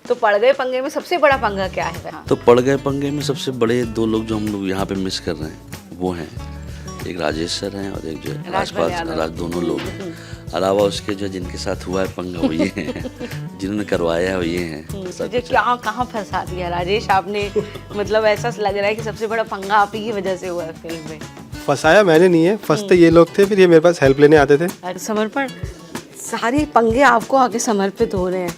तो पड़ गए पंगे में सबसे बड़ा पंगा क्या है? हाँ। तो पड़ गए पंगे में सबसे बड़े दो लोग जो हम लोग यहाँ पे मिस कर रहे हैं वो हैं, एक राजेश सर हैं और एक जो है राज, दोनों लोग हैं। अलावा उसके जो जिनके साथ हुआ है पंगा वो ये हैं, जिन्होंने करवाया है वो ये हैं। मुझे क्या कहाँ फंसा दिया राजेश आपने? मतलब ऐसा लग रहा है कि सबसे बड़ा पंगा आप ही की वजह से हुआ है फिल्म में। फंसाया मैंने नहीं है, फंसते ये लोग थे, फिर ये मेरे पास हेल्प लेने आते थे। समर्पण, सारे पंगे आपको आगे समर्पित हो रहे हैं,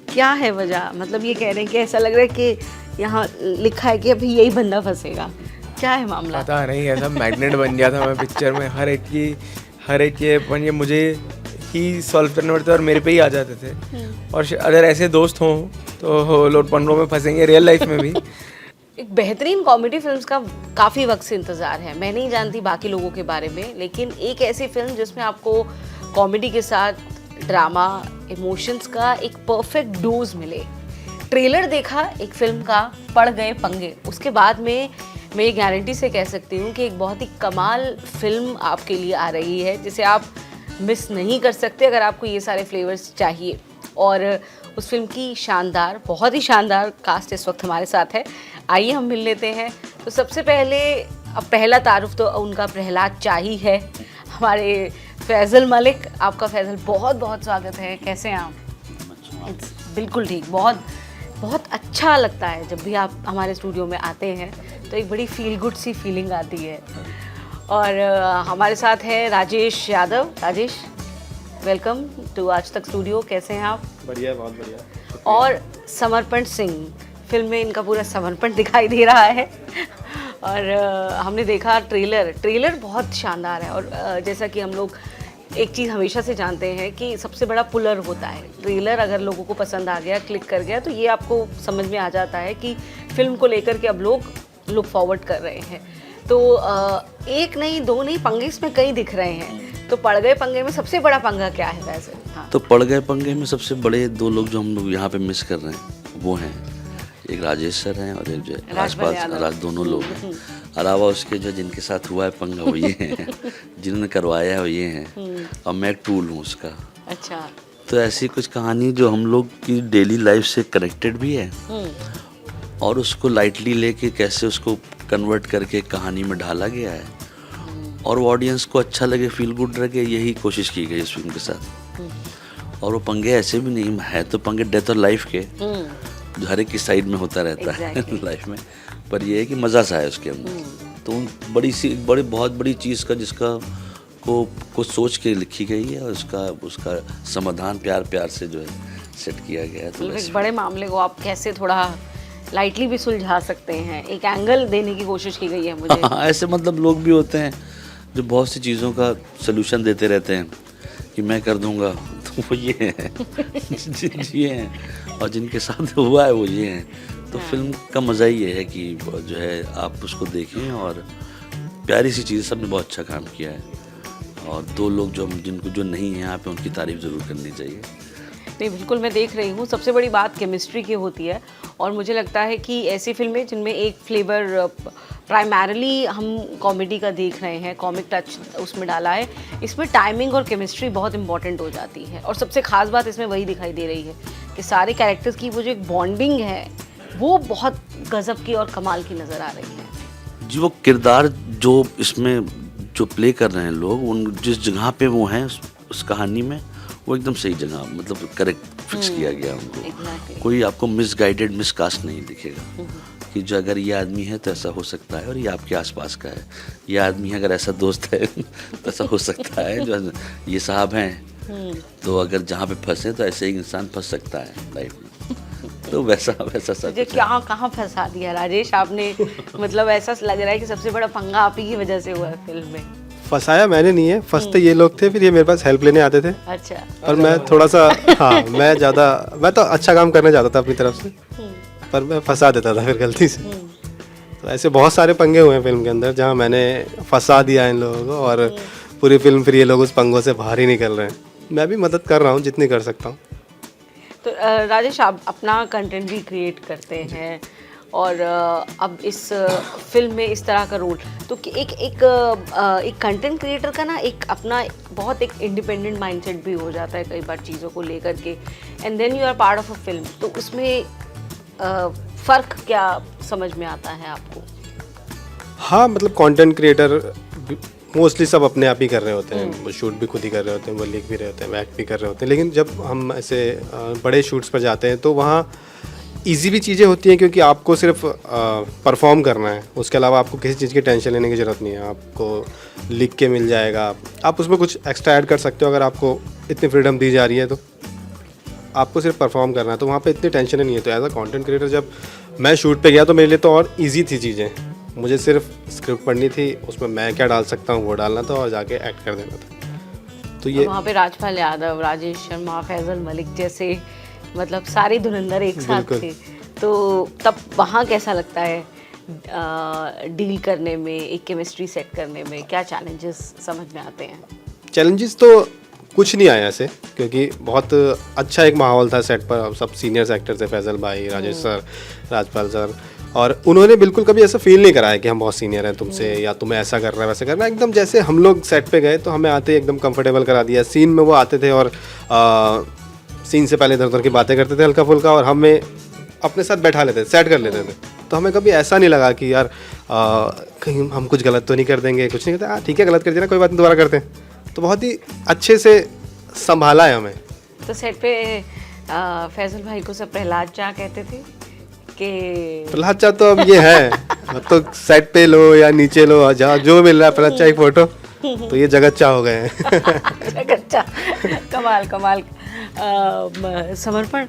क्या है वजह? मतलब ये कह रहे हैं कि ऐसा लग रहा है कि यहाँ लिखा है कि अभी यही बंदा फंसेगा, क्या है मामला? पता नहीं, ऐसा मैग्नेट बन गया था मैं पिक्चर में, हर एक के पंजे मुझे ही सॉल्व करने पड़ते और मेरे पे ही आ जाते थे। और अगर ऐसे दोस्त हों तो लोग पंगों में फंसेंगे रियल लाइफ में भी। एक बेहतरीन कॉमेडी फिल्म्स का काफ़ी वक्त से इंतज़ार है। मैं नहीं जानती बाकी लोगों के बारे में, लेकिन एक ऐसी फिल्म जिसमें आपको कॉमेडी के साथ ड्रामा, इमोशंस का एक परफेक्ट डोज मिले। ट्रेलर देखा एक फिल्म का, पड़ गए पंगे, उसके बाद में मैं ये गारंटी से कह सकती हूँ कि एक बहुत ही कमाल फिल्म आपके लिए आ रही है, जिसे आप मिस नहीं कर सकते अगर आपको ये सारे फ्लेवर्स चाहिए। और उस फिल्म की शानदार, बहुत ही शानदार कास्ट इस वक्त हमारे साथ है। आइए हम मिल लेते हैं। तो सबसे पहले, अब पहला तारुफ तो उनका प्रहलाद चाही है, हमारे फैज़ल मलिक। आपका फैज़ल बहुत बहुत स्वागत है, कैसे हैं आप? बिल्कुल ठीक, बहुत बहुत अच्छा लगता है जब भी आप हमारे स्टूडियो में आते हैं, तो एक बड़ी फील गुड सी फीलिंग आती है। और हमारे साथ है राजेश यादव। राजेश, वेलकम टू आज तक स्टूडियो, कैसे हैं आप? बढ़िया, बहुत बढ़िया। और समर्पण सिंह, फिल्म में इनका पूरा समर्पण दिखाई दे रहा है। और हमने देखा ट्रेलर बहुत शानदार है। और जैसा कि हम लोग एक चीज़ हमेशा से जानते हैं कि सबसे बड़ा पुलर होता है ट्रेलर। अगर लोगों को पसंद आ गया, क्लिक कर गया, तो ये आपको समझ में आ जाता है कि फिल्म को लेकर के अब लोग लुक फॉरवर्ड कर रहे हैं। तो एक नहीं, दो नहीं, पंगे इसमें कई दिख रहे हैं। तो पड़ गए पंगे में सबसे बड़ा पंगा क्या है वैसे? हाँ। तो पड़ गए पंगे में सबसे बड़े दो लोग जो हम लोग यहाँ पे मिस कर रहे हैं वो हैं, एक राजेश सर हैं और एक जो है राज, दोनों लोग हैं। अलावा उसके जो जिनके साथ हुआ है पंगा वो ये हैं, जिन्होंने करवाया है वो ये हैं, और मैं एक टूल हूँ उसका। अच्छा। तो ऐसी कुछ कहानी जो हम लोग की डेली लाइफ से कनेक्टेड भी है और उसको लाइटली लेके कैसे उसको कन्वर्ट करके कहानी में ढाला गया है और वो ऑडियंस को अच्छा लगे, फील गुड लगे, यही कोशिश की गई इस फिल्म के साथ। और वो पंगे ऐसे भी नहीं है, तो पंगे डेथ और लाइफ के, जो हर एक की साइड में होता रहता है लाइफ में, पर ये है कि मज़ा सा है उसके अंदर। तो बहुत बड़ी चीज़ का जिसका को सोच के लिखी गई है और उसका समाधान प्यार से जो है सेट किया गया है। तो एक बड़े मामले को आप कैसे थोड़ा लाइटली भी सुलझा सकते हैं, एक एंगल देने की कोशिश की गई है मुझे। हाँ, ऐसे मतलब लोग भी होते हैं जो बहुत सी चीज़ों का सलूशन देते रहते हैं कि मैं कर दूंगा, तो वो ये हैं ये हैं, और जिनके साथ हुआ है वो ये हैं। तो फिल्म का मज़ा ही ये है कि जो है आप उसको देखें और प्यारी सी चीज़, सबने बहुत अच्छा काम किया है। और दो लोग जो नहीं है यहाँ पे, उनकी तारीफ ज़रूर करनी चाहिए। नहीं, बिल्कुल मैं देख रही हूँ। सबसे बड़ी बात केमिस्ट्री की होती है और मुझे लगता है कि ऐसी फिल्में जिनमें एक फ्लेवर प्राइमरली हम कॉमेडी का देख रहे हैं, कॉमिक टच उसमें डाला है, इसमें टाइमिंग और केमिस्ट्री बहुत इंपॉर्टेंट हो जाती है। और सबसे ख़ास बात इसमें वही दिखाई दे रही है कि सारे कैरेक्टर्स की वो जो एक बॉन्डिंग है वो बहुत गज़ब की और कमाल की नज़र आ रही है। जी, वो किरदार जो इसमें जो प्ले कर रहे हैं लोग, उन जिस जगह पे वो हैं उस कहानी में, वो एकदम सही जगह, मतलब करेक्ट फिक्स किया गया उनको। कोई आपको मिसगाइडेड, मिसकास्ट नहीं दिखेगा कि जो अगर ये आदमी है तो ऐसा हो सकता है और ये आपके आसपास का है, ये आदमी अगर ऐसा दोस्त है तो ऐसा हो सकता है, जो ये साहब हैं तो अगर जहाँ पे फंसे तो ऐसे ही इंसान फंस सकता है लाइफ में। तो वैसा सब मुझे क्या कहाँ फंसा दिया राजेश आपने? मतलब ऐसा लग रहा है कि सबसे बड़ा पंगा आप ही की वजह से हुआ है फिल्म में। फंसाया मैंने नहीं है, फंसते ये लोग थे, फिर ये मेरे पास हेल्प लेने आते थे। अच्छा। और मैं थोड़ा सा, हाँ, मैं तो अच्छा काम करने जाता था अपनी तरफ से, पर मैं फंसा देता था फिर गलती से। तो ऐसे बहुत सारे पंगे हुए हैं फिल्म के अंदर जहाँ मैंने फंसा दिया इन लोगों को, और पूरी फिल्म फिर ये लोग उस पंगों से बाहर ही निकल रहे हैं। मैं भी मदद कर रहा हूँ जितनी कर सकता हूँ। तो राजेश, आप अपना कंटेंट भी क्रिएट करते हैं और अब इस फिल्म में इस तरह का रोल, तो कि एक कंटेंट क्रिएटर का ना एक अपना बहुत एक इंडिपेंडेंट माइंडसेट भी हो जाता है कई बार चीज़ों को लेकर के, and then you are part of a film, तो उसमें फ़र्क क्या समझ में आता है आपको? हाँ, मतलब कंटेंट क्रिएटर मोस्टली सब अपने आप ही कर रहे होते हैं, वो शूट भी खुद ही कर रहे होते हैं, वो लिख भी रहे होते हैं, वो एक्ट भी कर रहे होते हैं। लेकिन जब हम ऐसे बड़े शूट्स पर जाते हैं तो वहाँ ईजी भी चीज़ें होती हैं, क्योंकि आपको सिर्फ परफॉर्म करना है, उसके अलावा आपको किसी चीज़ की टेंशन लेने की ज़रूरत नहीं है। आपको लिख के मिल जाएगा, आप उसमें कुछ एक्स्ट्रा ऐड कर सकते हो अगर आपको इतनी फ्रीडम दी जा रही है, तो आपको सिर्फ परफॉर्म करना है, तो वहाँ पे इतनी टेंशन नहीं है। तो एज अ कंटेंट क्रिएटर जब मैं शूट पे गया तो मेरे लिए तो और इजी थी चीज़ें, मुझे सिर्फ स्क्रिप्ट पढ़नी थी, उसमें मैं क्या डाल सकता हूँ वो डालना था और जाके एक्ट कर देना था। तो ये वहाँ पे राजपाल यादव, राजेश शर्मा, फैजल मलिक जैसे मतलब सारे धुरंधर एक साथ थे, तो तब वहाँ कैसा लगता है डील करने में, एक केमिस्ट्री सेट करने में क्या चैलेंजेस समझ में आते हैं? चैलेंजेस तो कुछ नहीं आया ऐसे, क्योंकि बहुत अच्छा एक माहौल था सेट पर। सब सीनियर्स एक्टर थे, फैजल भाई, राजेश सर, राजपाल सर, और उन्होंने बिल्कुल कभी ऐसा फील नहीं कराया कि हम बहुत सीनियर हैं तुमसे या तुम्हें ऐसा करना है वैसे करना है। एकदम जैसे हम लोग सेट पे गए तो हमें आते ही एकदम कंफर्टेबल करा दिया। सीन में वो आते थे और सीन से पहले इधर उधर की बातें करते थे हल्का फुल्का, और हमें अपने साथ बैठा लेते थे, सेट कर लेते थे। तो हमें कभी ऐसा नहीं लगा कि यार कहीं हम कुछ गलत तो नहीं कर देंगे, कुछ नहीं करते, ठीक है गलत कर दिया ना, कोई बात नहीं, दोबारा करते हैं। तो बहुत ही अच्छे से संभाला है हमें। तो सेट पे फैजल भाई को सब प्रहलाद चा कहते थे कि प्रहलाद चा तो अब ये है, अब तो सेट पे लो या नीचे लो, जहाँ जो मिल रहा है प्रहलाद चा एक फोटो, तो ये जगत चा हो गए हैं। जगत चा, कमाल कमाल। समर्पण,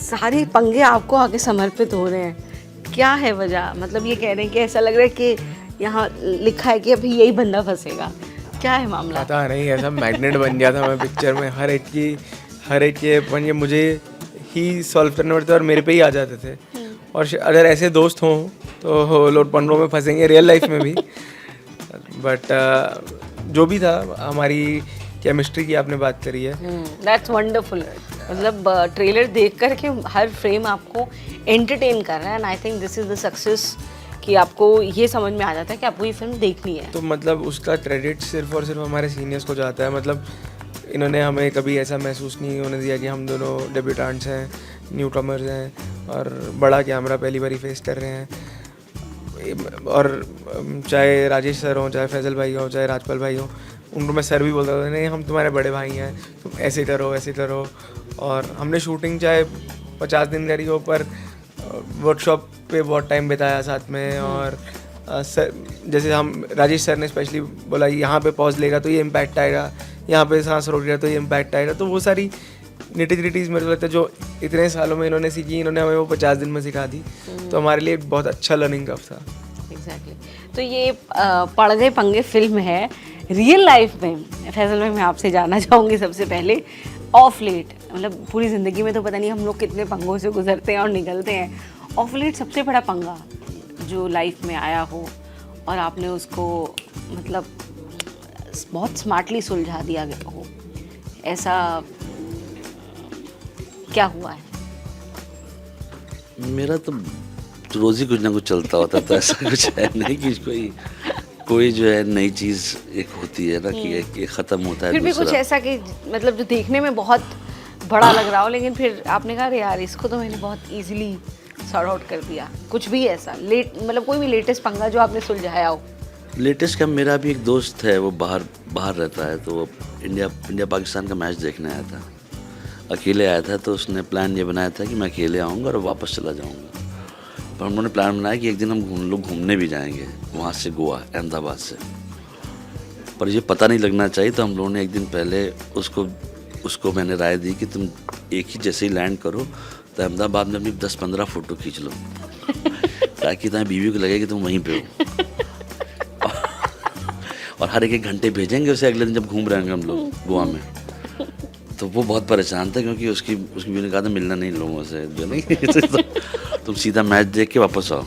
सारे पंगे आपको आगे समर्पित हो रहे हैं, क्या है वजह? मतलब ये कह रहे हैं कि ऐसा लग रहा है कि यहाँ लिखा है कि अभी यही बंदा फंसेगा, क्या है मामला? पता नहीं, ऐसा मैग्नेट बन गया था मैं पिक्चर में, हर एक के अपन ये मुझे ही सॉल्व करने पड़ते और मेरे पे ही आ जाते थे। और अगर ऐसे दोस्त हों तो लोट 15 में फंसेंगे रियल लाइफ में भी। बट जो भी था, हमारी केमिस्ट्री की आपने बात करी है, दैट्स वंडरफुल। मतलब ट्रेलर देख कर के हर फ्रेम आपको एंटरटेन कर रहा है, and I think this is the success कि आपको ये समझ में आ जाता है कि आपको ये फिल्म देखनी है। तो मतलब उसका क्रेडिट सिर्फ और सिर्फ हमारे सीनियर्स को जाता है। मतलब इन्होंने हमें कभी ऐसा महसूस नहीं होने दिया कि हम दोनों डेब्यूटेंट्स हैं, न्यू कमर्स हैं और बड़ा कैमरा पहली बार फेस कर रहे हैं। और चाहे राजेश सर हों, चाहे फैजल भाई हों, चाहे राजपाल भाई हों, उनको मैं सर भी बोलता था, नहीं हम तुम्हारे बड़े भाई हैं, तुम ऐसे करो ऐसे करो। और हमने शूटिंग चाहे 50 दिन करी हो, पर वर्कशॉप पे बहुत टाइम बिताया साथ में। और सर जैसे हम राजेश सर ने स्पेशली बोला यहाँ पे पॉज लेगा तो ये इम्पैक्ट आएगा, यहाँ पे सांस रोक गया तो ये इम्पैक्ट आएगा। तो वो सारी निटिग्रिटीज़ मेरे को लगता है जो इतने सालों में इन्होंने सीखी, इन्होंने हमें वो 50 दिन में सिखा दी। तो हमारे लिए एक बहुत अच्छा लर्निंग कर्व था। एग्जैक्टली। तो ये पड़ गए पंगे फिल्म है, रियल लाइफ में फैजल भाई मैं आपसे जानना चाहूँगी सबसे पहले, ऑफ लेट मतलब पूरी ज़िंदगी में तो पता नहीं हम लोग कितने पंगों से गुजरते हैं और निकलते हैं, ऑफ लेट सबसे बड़ा पंगा जो लाइफ में आया हो और आपने उसको मतलब बहुत स्मार्टली सुलझा दिया हो, ऐसा क्या हुआ है? मेरा तो रोज़ ही कुछ ना कुछ चलता होता, तो ऐसा कुछ है नहीं कि कोई जो है नई चीज़ एक होती है ना कि ये ख़त्म होता है। फिर भी कुछ ऐसा कि मतलब जो देखने में बहुत बड़ा लग रहा हो, लेकिन फिर आपने कहा यार इसको तो मैंने बहुत इजीली सॉर्ट आउट कर दिया, कुछ भी ऐसा मतलब कोई भी लेटेस्ट पंगा जो आपने सुलझाया हो? लेटेस्ट का मेरा भी एक दोस्त है, वो बाहर रहता है, तो वो इंडिया पाकिस्तान का मैच देखने आया था, अकेले आया था। तो उसने प्लान ये बनाया था कि मैं अकेले आऊँगा और वापस चला जाऊँगा। पर हम लोगों ने प्लान बनाया कि एक दिन हम घूमने भी जाएंगे वहाँ से, गोवा, अहमदाबाद से। पर ये पता नहीं लगना चाहिए, तो हम लोगों ने एक दिन पहले उसको मैंने राय दी कि तुम एक ही जैसे ही लैंड करो तो अहमदाबाद में अपनी 10-15 फ़ोटो खींच लो ताकि तुम्हारी बीवी को लगे कि तुम वहीं पे हो। और हर एक घंटे भेजेंगे उसे, अगले दिन जब घूम रहे हैं हम लोग गोवा में। तो वो बहुत परेशान था क्योंकि उसकी बीवी ने कहा था मिलना नहीं लोगों से, जो नहीं तुम सीधा मैच देख के वापस आओ।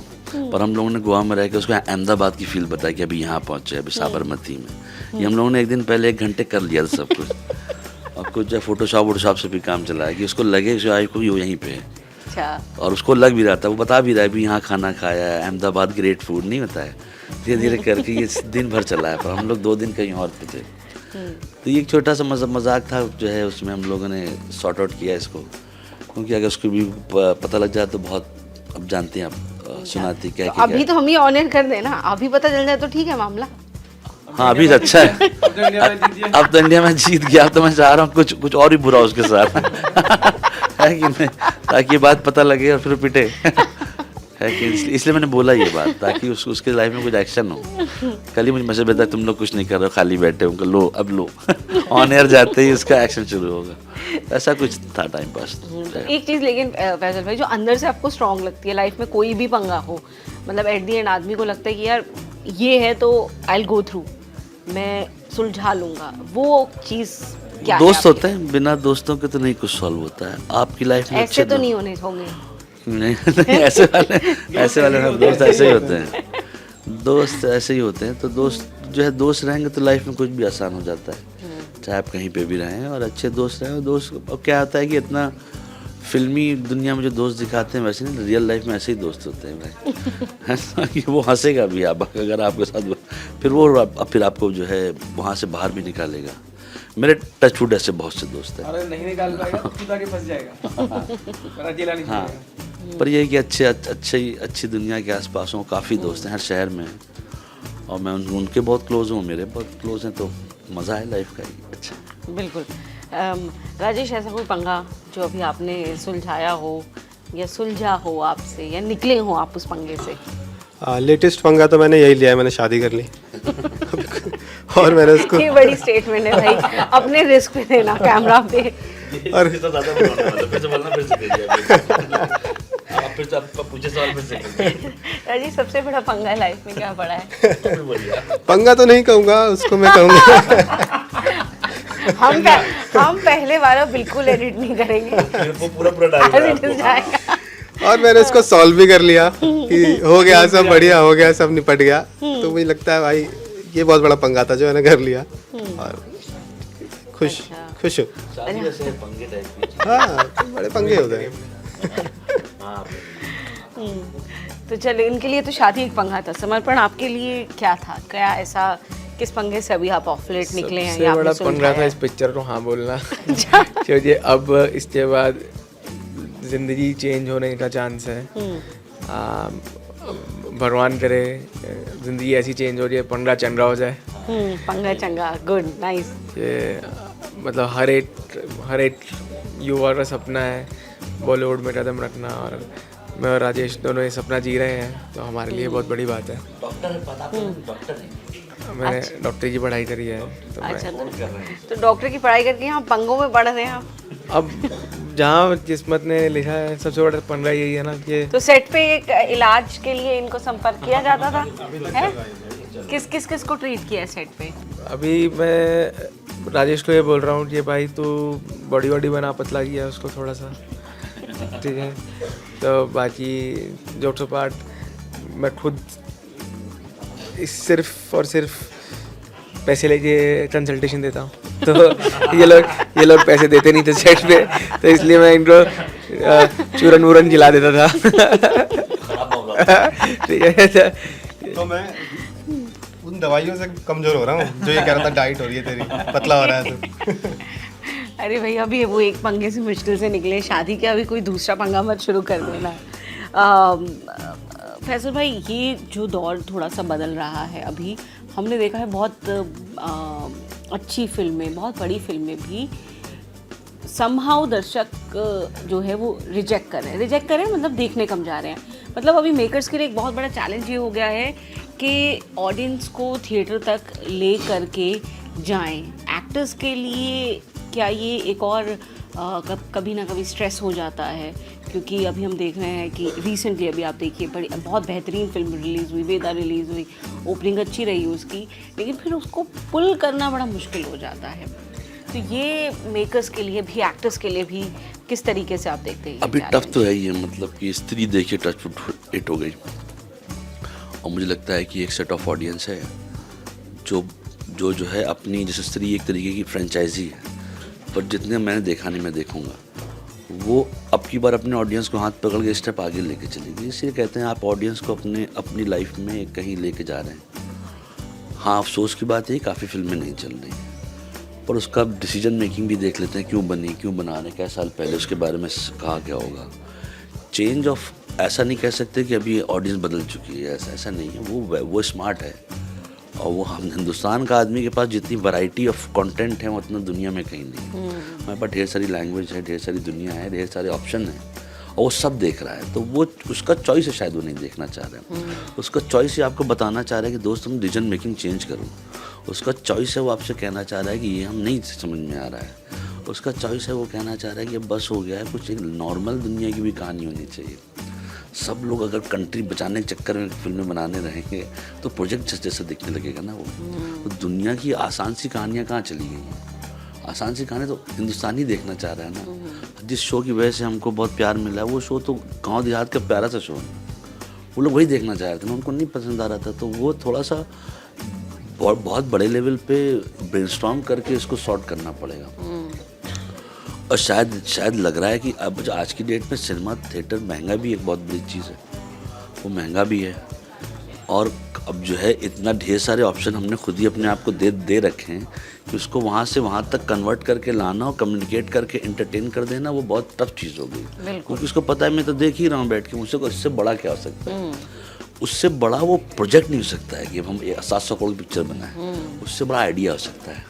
पर हम लोगों ने गोवा में रह के उसको अहमदाबाद की फील बताई कि अभी यहाँ पहुँचे, अभी साबरमती में। ये हम लोगों ने एक दिन पहले 1 घंटे कर लिया था सब कुछ। और कुछ जो फोटोशॉप से भी काम चलाया कि उसको लगे कि वो यहीं पे है। अच्छा। और उसको लग भी रहा था, वो बता भी रहा है भी यहाँ खाना खाया है, अहमदाबाद ग्रेट फूड, नहीं होता है। धीरे धीरे करके ये दिन भर चला है, पर हम लोग 2 दिन कहीं और पे थे। तो ये एक छोटा सा मजाक था जो है, उसमें हम लोगों ने सॉर्ट आउट किया इसको, क्योंकि अगर उसको भी पता लग जाए तो बहुत, अब जानते हैं आप, सुनाती क्या तो अभी तो हम ही ऑनर कर देना, अभी पता चल जाए तो ठीक है मामला। हाँ अभी अच्छा है, अब तो इंडिया में जीत गया, अब तो मैं चाह रहा हूँ कुछ और ही बुरा उसके साथ है कि नहीं, ताकि ये बात पता लगे और फिर पिटे है कि इसलिए मैंने बोला ये बात, ताकि उसके लाइफ में कुछ एक्शन हो। कल ही मुझे मैसेज बताया तुम लोग कुछ नहीं कर रहे हो, खाली बैठे हो, लो अब लो ऑन एयर जाते ही उसका एक्शन शुरू होगा। ऐसा कुछ था टाइम पास। तो एक चीज़ लेकिन फैजल भाई, जो अंदर से आपको स्ट्रांग लगती है लाइफ में, कोई भी पंगा हो, मतलब एट दी एंड आदमी को लगता है कि यार ये है तो आई विल गो थ्रू, मैं सुलझा लूंगा, वो चीज़ क्या है दोस्त आपके? होते हैं, बिना दोस्तों के तो नहीं कुछ सॉल्व होता है आपकी लाइफ में। ऐसे तो नहीं होने होंगे। नहीं ऐसे वाले ना, दोस्त ऐसे ही होते हैं, दोस्त ऐसे ही होते हैं। तो दोस्त जो है, दोस्त रहेंगे तो लाइफ में कुछ भी आसान हो जाता है, चाहे आप कहीं पे भी रहें और अच्छे दोस्त रहें। दोस्त अब क्या होता है कि इतना फिल्मी दुनिया में जो दोस्त दिखाते हैं वैसे नहीं, रियल लाइफ में ऐसे ही दोस्त होते हैं भाई है ना, कि वो हंसेगा भी आप अगर आपके साथ, फिर आपको जो है वहाँ से बाहर भी निकालेगा। मेरे टचवुड ऐसे बहुत से दोस्त हैं। अरे नहीं निकाल पाएगा तो खुद आके फंस जाएगा, पर अकेला नहीं हाँ, छोड़ेगा। पर ये है कि अच्छी दुनिया के आसपास हूँ, काफ़ी दोस्त हैं हर शहर में, और मैं उनके बहुत क्लोज हूँ, मेरे बहुत क्लोज हैं, तो मज़ा है लाइफ का ही। अच्छा बिल्कुल। राजेश, ऐसा कोई पंगा जो अभी आपने सुलझाया हो या सुलझा हो आपसे, या निकले हो आप उस पंगे से? लेटेस्ट पंगा तो मैंने यही लिया है, मैंने शादी कर ली और मैंने उसको, ये बड़ी स्टेटमेंट है भाई, अपने रिस्क पे देना कैमरा पे। और राजेश, सबसे बड़ा पंगा लाइफ में क्या पड़ा है? पंगा तो नहीं कहूँगा उसको, मैं कहूँगा हम पहले वाला बिल्कुल एडिट नहीं करेंगे, वो पूरा As it is जाएगा। और मैंने इसको सॉल्व भी कर लिया कि हो गया, सब बढ़िया हो गया, सब निपट गया। तो मुझे लगता है भाई ये बहुत बड़ा पंगा था जो मैंने कर लिया, और खुश हूँ। हाँ, बड़े पंगे होते हैं। तो चलो, इनके लिए तो शादी एक पंगा था, समर्पण आपके लिए क्या था? क्या ऐसा, किस पंगे से अभी आप ऑफ लेट निकले हैं? सबसे बड़ा पंगा था इस पिक्चर को हाँ बोलना क्योंकि अब इसके बाद जिंदगी चेंज होने का चांस है। भगवान करे जिंदगी ऐसी चेंज हो रही है, पंगा चंगा हो जाए। पंगा चंगा, गुड, नाइस। ये मतलब हर एक युवा का सपना है बॉलीवुड में कदम रखना, और मैं और राजेश दोनों ये सपना जी रहे हैं, तो हमारे लिए बहुत बड़ी बात है। मैंने डॉक्टरी की पढ़ाई करी है, तो अच्छा, तो डॉक्टर की पढ़ाई करके यहाँ पंगों में पढ़ रहे हैं आप? अब जहाँ किस्मत ने लिखा है, सबसे बड़ा पंगा यही है ना कि तो सेट पे एक इलाज के लिए इनको संपर्क किया जाता था, है? किस को ट्रीट किया है सेट पे? अभी मैं राजेश को ये बोल रहा हूँ कि भाई तू बॉडी बना, पतला किया उसको थोड़ा सा, ठीक है। तो बाकी जोक्स अपार्ट, मैं खुद सिर्फ और सिर्फ पैसे लेके कंसल्टेशन देता हूँ, तो ये लोग पैसे देते नहीं थे सेट पे, तो इसलिए मैं इनको चूरन वूरन खिला देता था ठीक है। तो मैं उन दवाइयों से कमजोर हो रहा हूँ जो ये कह रहा था डाइट हो रही है तेरी, पतला हो रहा है तो अरे भैया, अभी वो एक पंगे से मुश्किल से निकले, शादी के अभी कोई दूसरा पंगा मत शुरू कर देना। फैसल भाई, ये जो दौर थोड़ा सा बदल रहा है, अभी हमने देखा है बहुत अच्छी फिल्में, बहुत बड़ी फिल्में भी समहाउ दर्शक जो है वो रिजेक्ट कर रहे हैं, मतलब देखने कम जा रहे हैं। मतलब अभी मेकर्स के लिए एक बहुत बड़ा चैलेंज ये हो गया है कि ऑडियंस को थिएटर तक ले करके जाएं। एक्टर्स के लिए क्या ये एक और कभी ना कभी स्ट्रेस हो जाता है? क्योंकि अभी हम देख रहे हैं कि रिसेंटली अभी आप देखिए बहुत बेहतरीन फिल्म रिलीज़ हुई, वेदा रिलीज़ हुई, ओपनिंग अच्छी रही उसकी, लेकिन फिर उसको पुल करना बड़ा मुश्किल हो जाता है। तो ये मेकर्स के लिए भी, एक्टर्स के लिए भी किस तरीके से आप देखते हैं? अभी टफ तो है ही है, मतलब कि स्त्री देखिए टचवुड हिट हो गई, और मुझे लगता है कि एक सेट ऑफ ऑडियंस है जो है अपनी, जैसे स्त्री एक तरीके की फ्रेंचाइजी है, पर जितने मैंने देखा नहीं मैं देखूंगा, वो अब की बार अपने ऑडियंस को हाथ पकड़ के स्टेप आगे लेके चलेगी। इसलिए कहते हैं आप ऑडियंस को अपनी लाइफ में कहीं लेके जा रहे हैं। हाँ, अफसोस की बात है काफ़ी फिल्में नहीं चल रही, पर उसका डिसीजन मेकिंग भी देख लेते हैं, क्यों बनी, क्यों बना रहे, क्या साल पहले उसके बारे में कहा क्या होगा। चेंज ऑफ ऐसा नहीं कह सकते कि अभी ऑडियंस बदल चुकी है, ऐसा नहीं है। वो स्मार्ट है, और वो हम हिंदुस्तान का आदमी के पास जितनी वैरायटी ऑफ कंटेंट है वो उतना दुनिया में कहीं नहीं है। हमारे पास ढेर सारी लैंग्वेज है, ढेर सारी दुनिया है, ढेर सारे ऑप्शन हैं, और वो सब देख रहा है। तो वो उसका चॉइस है, शायद वो नहीं देखना चाह रहे हैं। उसका चॉइस ही आपको बताना चाह रहा है कि दोस्त तुम डिसीजन मेकिंग चेंज करो। उसका चॉइस है, वो आपसे कहना चाह रहा है कि ये हम नहीं समझ में आ रहा है। उसका चॉइस है, वो कहना चाह रहा है कि अब बस हो गया है, कुछ एक नॉर्मल दुनिया की भी कहानी होनी चाहिए। सब लोग अगर कंट्री बचाने के चक्कर में फिल्में बनाने रहेंगे तो प्रोजेक्ट जैसा दिखने लगेगा ना वो। तो दुनिया की आसान सी कहानियाँ कहाँ चली गई हैं? आसान सी कहानी तो हिंदुस्तान ही देखना चाह रहा है ना। जिस शो की वजह से हमको बहुत प्यार मिला है, वो शो तो गांव देहात का प्यारा सा शो है, वो लोग वही देखना चाह रहे थे ना, उनको नहीं पसंद आ रहा था। तो वो थोड़ा सा बहुत बड़े लेवल पे ब्रेनस्टॉर्म करके इसको सॉर्ट करना पड़ेगा। और शायद लग रहा है कि अब आज की डेट में सिनेमा थिएटर महंगा भी एक बहुत बड़ी चीज़ है, वो महंगा भी है। और अब जो है इतना ढेर सारे ऑप्शन हमने खुद ही अपने आप को दे रखे हैं कि उसको वहाँ से वहाँ तक कन्वर्ट करके लाना और कम्युनिकेट करके एंटरटेन कर देना, वो बहुत टफ चीज़ हो गई। क्योंकि उसको पता है मैं तो देख ही रहा हूँ बैठ के, मुझसे इससे बड़ा क्या हो सकता है। उससे बड़ा वो प्रोजेक्ट नहीं हो सकता है कि हम 700 करोड़ की पिक्चर बनाएं। उससे बड़ा आइडिया हो सकता है,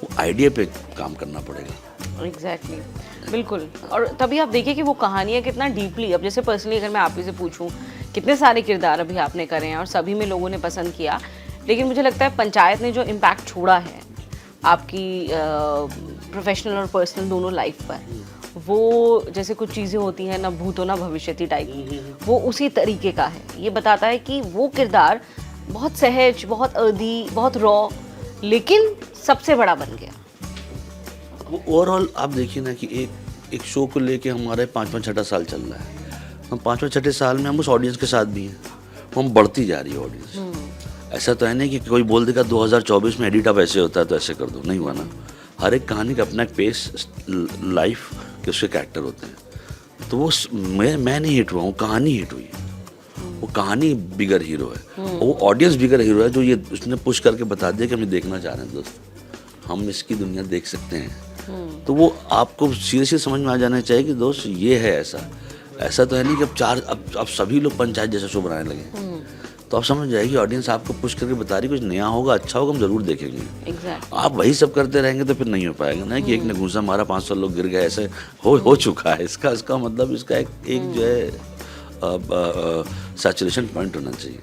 वो आइडिया पे काम करना पड़ेगा। एग्जैक्टली बिल्कुल। और तभी आप देखिए कि वो कहानियाँ कितना डीपली, अब जैसे पर्सनली अगर मैं आप ही से पूछूं, कितने सारे किरदार अभी आपने करे हैं और सभी में लोगों ने पसंद किया, लेकिन मुझे लगता है पंचायत ने जो इम्पैक्ट छोड़ा है आपकी प्रोफेशनल और पर्सनल दोनों लाइफ पर, वो जैसे कुछ चीज़ें होती हैं ना भूतो ना भविष्यति टाइप, वो उसी तरीके का है। ये बताता है कि वो किरदार बहुत सहज, बहुत अर्दी, बहुत रॉ, लेकिन सबसे बड़ा बन गया। वो ओवरऑल आप देखिए ना कि एक शो को लेके हमारे 5वां-6वां साल चल रहा है। हम 5वें-6ठे साल में हम उस ऑडियंस के साथ भी हैं, हम बढ़ती जा रही है ऑडियंस। ऐसा तो है नहीं कि कोई बोल देगा 2024 में एडिट अब ऐसे होता है तो ऐसे कर दो, नहीं हुआ ना। हर एक कहानी का अपना एक पेस, लाइफ के उसके कैरेक्टर होते हैं। तो वो मैं नहीं हिट हुआ हूँ, कहानी हिट हुई है। वो कहानी बिगर हीरो है, वो ऑडियंस बिगर हीरो है, जो ये उसने पुश करके बता दिया कि हम देखना चाह रहे हैं दोस्त, हम इसकी दुनिया देख सकते हैं। तो वो आपको सीरियसली समझ में आ जाना चाहिए कि दोस्त ये है ऐसा तो है नहीं कि अब सभी लोग पंचायत जैसा शो बनाने लगे। तो आप समझ जाएगी ऑडियंस आपको पुश करके बता रही कुछ नया होगा, अच्छा होगा, हम जरूर देखेंगे। exactly. आप वही सब करते रहेंगे तो फिर नहीं हो पाएगा ना कि एक ने घूसा मारा 500 लोग गिर गए, ऐसे हो चुका है। इसका मतलब इसका एक जो है सैचुरेशन पॉइंट होना चाहिए।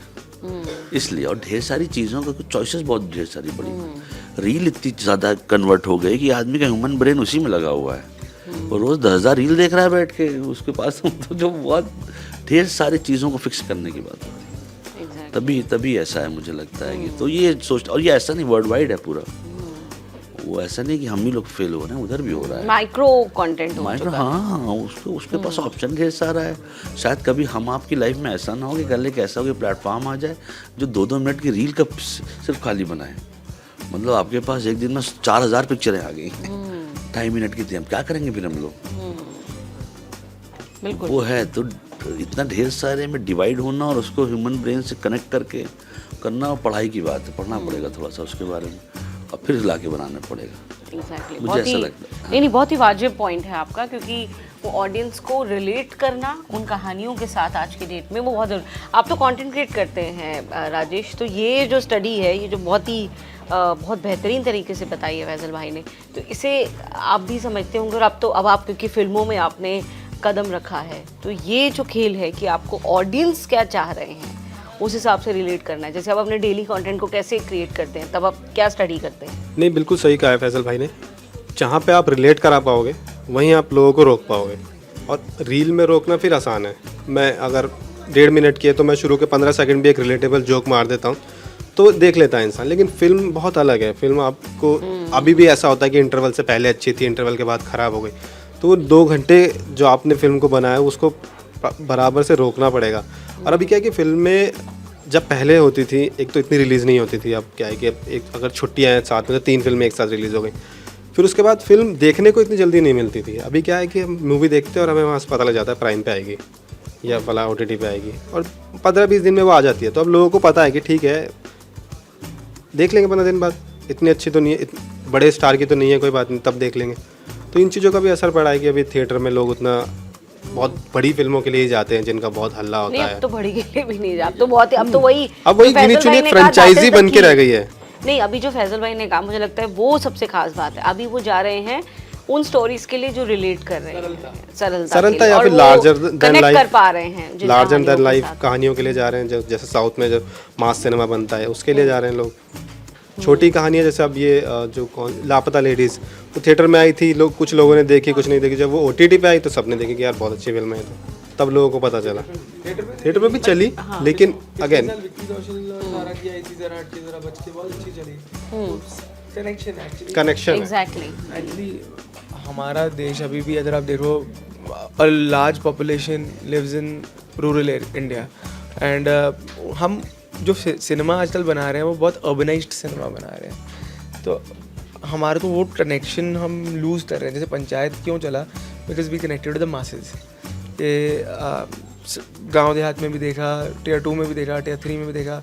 इसलिए और ढेर सारी चीज़ों का कुछ चॉइसेस बहुत ढेर सारी बड़ी। रील इतनी ज़्यादा कन्वर्ट हो गई कि आदमी का ह्यूमन ब्रेन उसी में लगा हुआ है, वो रोज़ 10,000 रील देख रहा है बैठ के, उसके पास तो जो बहुत ढेर सारी चीज़ों को फिक्स करने की बात होती है। तभी ऐसा है मुझे लगता है कि तो ये सोच, और ये ऐसा नहीं वर्ल्ड वाइड है पूरा, वो ऐसा नहीं कि हम ही लोग फेल हो रहे हैं, उधर भी हो रहा है। माइक्रो कंटेंट हाँ, उसके पास ऑप्शन ढेर सारा है। शायद कभी हम आपकी लाइफ में ऐसा ना हो कि कल एक ऐसा हो कि प्लेटफॉर्म आ जाए जो 2-2 मिनट की रील का सिर्फ खाली बनाए। मतलब आपके पास एक दिन में 4000 पिक्चरें आ गई 2.5 मिनट की थी, हम क्या करेंगे फिर हम लोग। बिल्कुल वो है तो इतना ढेर सारे में डिवाइड होना और उसको ह्यूमन ब्रेन से कनेक्ट करके करना, और पढ़ाई की बात है, पढ़ना पड़ेगा थोड़ा सा उसके बारे में और फिर ला के बनाना पड़ेगा। exactly. मुझे ऐसा लगता है। नहीं, बहुत ही वाजिब पॉइंट है आपका, क्योंकि वो ऑडियंस को रिलेट करना उन कहानियों के साथ आज की डेट में वो बहुत जरूरी। आप तो कंटेंट क्रिएट करते हैं राजेश, तो ये जो स्टडी है, ये जो बहुत बेहतरीन तरीके से बताई है फैजल भाई ने, तो इसे आप भी समझते होंगे। और अब आप क्योंकि फिल्मों में आपने कदम रखा है, तो ये जो खेल है कि आपको ऑडियंस क्या चाह रहे हैं उस हिसाब से रिलेट करना है। जैसे आप अपने डेली कंटेंट को कैसे क्रिएट करते हैं, तब आप क्या स्टडी करते हैं? नहीं, बिल्कुल सही कहा है फैजल भाई ने। जहाँ पे आप रिलेट करा पाओगे वहीं आप लोगों को रोक पाओगे, और रील में रोकना फिर आसान है। मैं अगर 1.5 मिनट की है तो मैं शुरू के 15 सेकंड भी एक रिलेटेबल जोक मार देता हूँ तो देख लेता है इंसान। लेकिन फिल्म बहुत अलग है। फिल्म आपको अभी भी ऐसा होता है कि इंटरवल से पहले अच्छी थी, इंटरवल के बाद ख़राब हो गई, तो 2 घंटे जो आपने फिल्म को बनाया उसको बराबर से रोकना पड़ेगा। और अभी क्या है कि फिल्में जब पहले होती थी, एक तो इतनी रिलीज़ नहीं होती थी, अब क्या है कि अब एक अगर छुट्टियाँ हैं साथ में तो 3 फिल्में एक साथ रिलीज़ हो गई। फिर उसके बाद फिल्म देखने को इतनी जल्दी नहीं मिलती थी। अभी क्या है कि हम मूवी देखते हैं और हमें वहाँ से पता लग जाता है प्राइम पे आएगी या फला OTT पे आएगी, और 15-20 दिन में वो आ जाती है। तो अब लोगों को पता है कि ठीक है देख लेंगे 15 दिन बाद, इतनी अच्छी तो नहीं है, बड़े स्टार की तो नहीं है, कोई बात नहीं, तब देख लेंगे। तो इन चीज़ों का भी असर पड़ा है कि अभी थिएटर में लोग उतना बहुत बड़ी फिल्मों के लिए ही जाते हैं जिनका बहुत हल्ला होता नहीं, है। अब तो बड़ी के लिए भी नहीं जा, अब तो बहुत ही, अब तो वही गिनी चुनी फ्रेंचाइजी बन के रह गई है। नहीं, अभी जो फैजल भाई ने कहा मुझे लगता है वो सबसे खास बात है। अभी वो जा रहे हैं उन स्टोरीज के लिए जो रिलेट कर रहे हैं, सरलता या फिर लार्जर देन लाइफ, कर पा रहे हैं, जिन लार्जर कहानियों देन के लाइफ साथ। कहानियों के लिए जा रहे हैं। जैसे साउथ में जो मास सिनेमा बनता है उसके लिए जा रहे हैं लोग। छोटी कहानियाँ जैसे अब ये जो लापता लेडीज़, वो थिएटर में आई थी, लोग कुछ लोगों ने देखी, कुछ नहीं देखी। जब वो OTT पे आई तो सबने देखी कि यार बहुत अच्छी फिल्म है, तो तब लोगों को पता चला। थिएटर में भी चली, लेकिन अगेन कनेक्शन एग्जैक्टली एक्चुअली हमारा देश अभी भी, अगर आप देखो, a large population lives in rural India, and हम जो सिनेमा आजकल बना रहे हैं वो बहुत अर्बनाइज्ड सिनेमा बना रहे हैं। तो हमारा तो वो कनेक्शन हम लूज़ कर रहे हैं। जैसे पंचायत क्यों चला, because we connected with the masses. ये गांव देहात में भी देखा, Tier 2 में भी देखा, Tier 3 में भी देखा,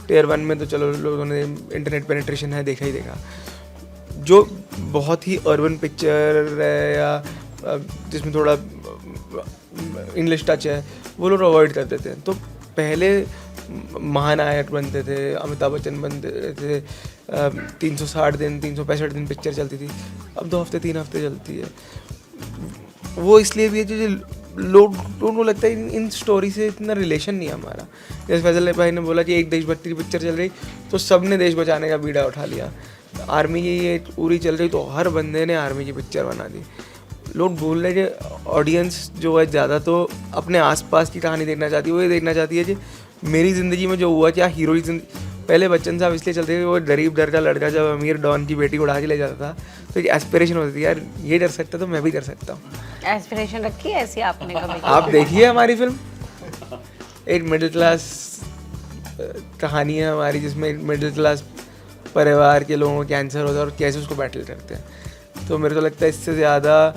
Tier 1 में तो चलो लोगों ने इंटरनेट पेनिट्रेशन है, देखा ही देखा। जो बहुत ही अर्बन पिक्चर है या जिसमें थोड़ा इंग्लिश टच है, वो लोग अवॉइड कर देते हैं। तो पहले महानायक बनते थे, अमिताभ बच्चन बनते थे, 360 दिन 365 दिन पिक्चर चलती थी। अब 2 हफ्ते 3 हफ्ते चलती है। वो इसलिए भी है जो लोगों को लगता है इन स्टोरी से इतना रिलेशन नहीं है हमारा। जैसे फैजल भाई ने बोला कि एक देशभक्ति की पिक्चर चल रही तो सबने देश बचाने का बीड़ा उठा लिया। आर्मी की ये पूरी चल रही तो हर बंदे ने आर्मी की पिक्चर बना दी। लोग बोल रहे कि ऑडियंस जो है ज़्यादा तो अपने आसपास की कहानी देखना चाहती है, वो ये देखना चाहती है कि मेरी ज़िंदगी में जो हुआ, क्या हीरो की जिंदगी। पहले बच्चन साहब इसलिए चलते थे, वो गरीब डर का लड़का जब अमीर डॉन की बेटी को उड़ा के ले जाता था तो एक एस्पिरेशन होती थी, यार ये कर सकता तो मैं भी कर सकता हूँ। एस्पिरेशन रखी है ऐसी आपने कभी? आप देखिए हमारी फिल्म, एक मिडिल क्लास कहानी है हमारी, जिसमें एक मिडिल क्लास परिवार के लोगों को कैंसर होता है और कैसे उसको बैटल करते हैं। तो मेरे को लगता है इससे ज़्यादा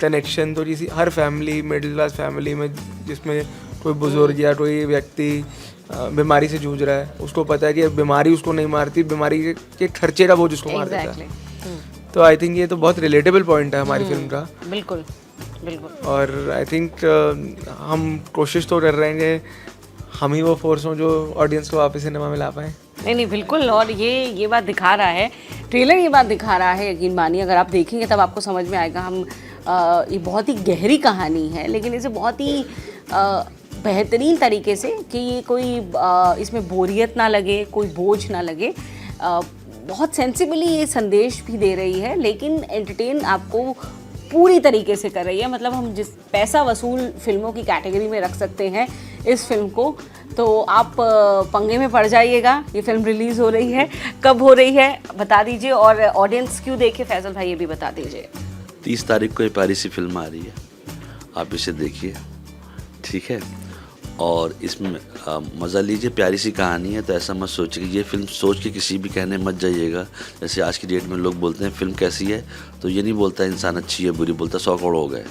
कनेक्शन तो किसी हर फैमिली, मिडिल क्लास फैमिली में, जिसमें कोई बुजुर्ग या कोई व्यक्ति बीमारी से जूझ रहा है, उसको पता है कि बीमारी उसको नहीं मारती, बीमारी के खर्चे का बोझ उसको मार देता है। तो आई थिंक ये तो बहुत रिलेटेबल पॉइंट है हमारी फिल्म का। बिल्कुल बिल्कुल। और आई थिंक हम कोशिश तो कर रहे हैं कि हम ही वो फोर्स हों जो ऑडियंस को वापस सिनेमा में ला पाएँ। नहीं बिल्कुल। और ये बात दिखा रहा है ट्रेलर, ये बात दिखा रहा है, यकीन मानिए अगर आप देखेंगे तब आपको समझ में आएगा। हम ये बहुत ही गहरी कहानी है, लेकिन इसे बहुत ही बेहतरीन तरीके से कि ये कोई इसमें बोरियत ना लगे, कोई बोझ ना लगे, बहुत सेंसिबली ये संदेश भी दे रही है, लेकिन एंटरटेन आपको पूरी तरीके से कर रही है। मतलब हम जिस पैसा वसूल फिल्मों की कैटेगरी में रख सकते हैं इस फिल्म को, तो आप पंगे में पड़ जाइएगा। ये फिल्म रिलीज़ हो रही है, कब हो रही है बता दीजिए, और ऑडियंस क्यों देखे फैजल भाई ये भी बता दीजिए। 30 तारीख को ये प्यारी सी फिल्म आ रही है, आप इसे देखिए, ठीक है। और इसमें मज़ा लीजिए, प्यारी सी कहानी है, तो ऐसा मत सोचिए कि ये फिल्म सोच के किसी भी कहने मत जाइएगा। जैसे आज की डेट में लोग बोलते हैं फिल्म कैसी है, तो ये नहीं बोलता इंसान अच्छी है बुरी, बोलता 100 करोड़ हो गए।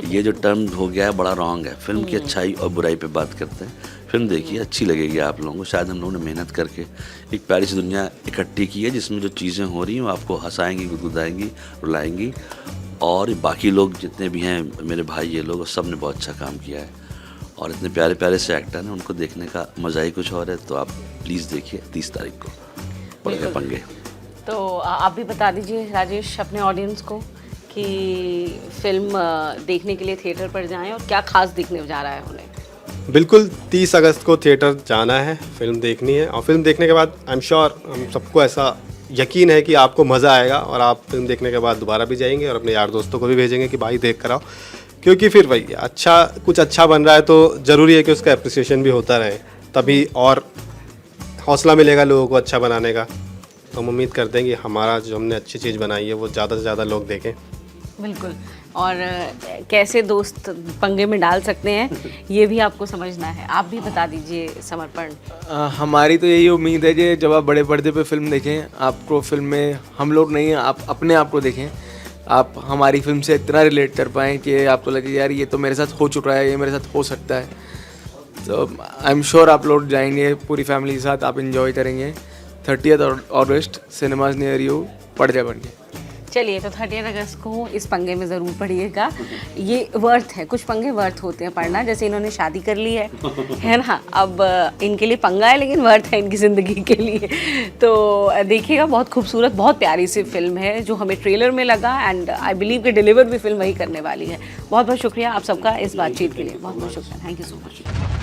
ये जो टर्म हो गया है बड़ा रॉन्ग है। फिल्म की अच्छाई और बुराई पे बात करते हैं। फिल्म देखिए, अच्छी लगेगी आप लोगों को। शायद हम लोगों ने मेहनत करके एक प्यारी सी दुनिया इकट्ठी की है, जिसमें जो चीज़ें हो रही हैं वो आपको हंसाएंगी, गुदगुदाएंगी, रुलाएंगी। और बाकी लोग जितने भी हैं मेरे भाई, ये लोग सब ने बहुत अच्छा काम किया है, और इतने प्यारे प्यारे से एक्टर हैं, उनको देखने का मज़ा ही कुछ और है। तो आप प्लीज़ देखिए 30 तारीख को पड़े पंगे। तो आप भी बता दीजिए राजेश अपने ऑडियंस को कि फिल्म देखने के लिए थिएटर पर जाएं और क्या खास दिखने जा रहा है उन्हें। बिल्कुल 30 अगस्त को थिएटर जाना है, फिल्म देखनी है, और फिल्म देखने के बाद आई एम श्योर हम सबको ऐसा यकीन है कि आपको मज़ा आएगा, और आप फिल्म देखने के बाद दोबारा भी जाएंगे और अपने यार दोस्तों को भी भेजेंगे कि भाई देख कर आओ। क्योंकि फिर भाई कुछ अच्छा बन रहा है तो ज़रूरी है कि उसका एप्रिसिएशन भी होता रहे, तभी और हौसला मिलेगा लोगों को अच्छा बनाने का। तो हम उम्मीद करते हैं कि हमारा जो हमने अच्छी चीज़ बनाई है वो ज़्यादा से ज़्यादा लोग देखें। बिल्कुल। और कैसे दोस्त पंगे में डाल सकते हैं ये भी आपको समझना है। आप भी बता दीजिए समर्पण। हमारी तो यही उम्मीद है कि जब आप बड़े पर्दे पे फिल्म देखें, आपको फिल्म में हम लोग नहीं, आप अपने आप को देखें, आप हमारी फिल्म से इतना रिलेट कर पाएँ कि आपको लगे यार ये तो मेरे साथ हो चुका है, ये मेरे साथ हो सकता है। तो आई एम श्योर आप लोग जाएंगे पूरी फैमिली के साथ, आप इंजॉय करेंगे। 30 अगस्त सिनेमाज नियर यू, पड़ जा बन के। चलिए, तो 30 अगस्त को इस पंगे में ज़रूर पढ़िएगा। ये वर्थ है, कुछ पंगे वर्थ होते हैं पढ़ना, जैसे इन्होंने शादी कर ली है ना, अब इनके लिए पंगा है लेकिन वर्थ है इनकी ज़िंदगी के लिए। तो देखिएगा, बहुत खूबसूरत, बहुत प्यारी सी फिल्म है जो हमें ट्रेलर में लगा, एंड आई बिलीव कि डिलीवर भी फिल्म वही करने वाली है। बहुत बहुत शुक्रिया आप सबका इस बातचीत के लिए, बहुत बहुत शुक्रिया, थैंक यू सो मच।